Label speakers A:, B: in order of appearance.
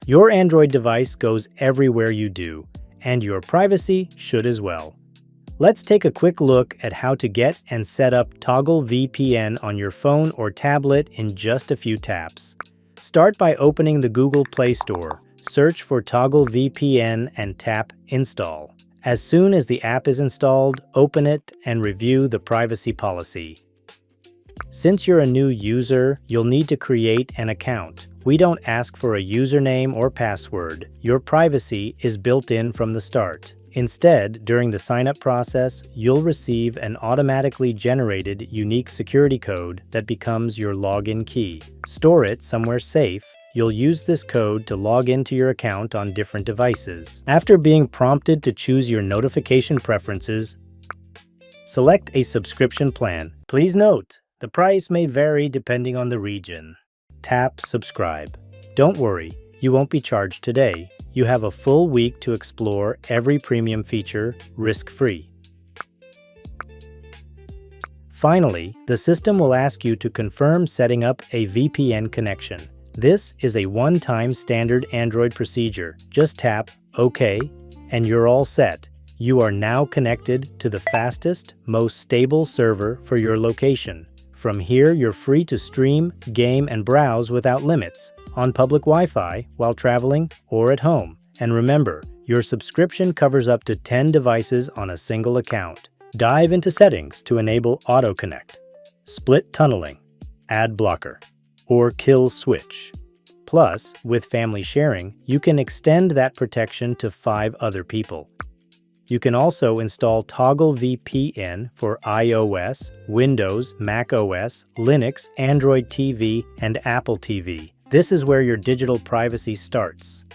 A: Your Android device goes everywhere you do, and your privacy should as well. Let's take a quick look at how to get and set up Toggle VPN on your phone or tablet in just a few taps. Start by opening the Google Play Store, search for Toggle VPN and tap Install. As soon as the app is installed, open it and review the privacy policy. Since you're a new user, you'll need to create an account. We don't ask for a username or password. Your privacy is built in from the start. Instead, during the sign-up process, you'll receive an automatically generated unique security code that becomes your login key. Store it somewhere safe. You'll use this code to log into your account on different devices. After being prompted to choose your notification preferences, select a subscription plan. Please note, the price may vary depending on the region. Tap Subscribe. Don't worry, you won't be charged today. You have a full week to explore every premium feature risk-free. Finally, the system will ask you to confirm setting up a VPN connection. This is a one-time standard Android procedure. Just tap OK, and you're all set. You are now connected to the fastest, most stable server for your location. From here, you're free to stream, game, and browse without limits, on public Wi-Fi, while traveling, or at home. And remember, your subscription covers up to 10 devices on a single account. Dive into settings to enable auto connect, split tunneling, ad blocker, or kill switch. Plus, with family sharing, you can extend that protection to 5 other people. You can also install Toggle VPN for iOS, Windows, Mac OS, Linux, Android TV, and Apple TV. This is where your digital privacy starts.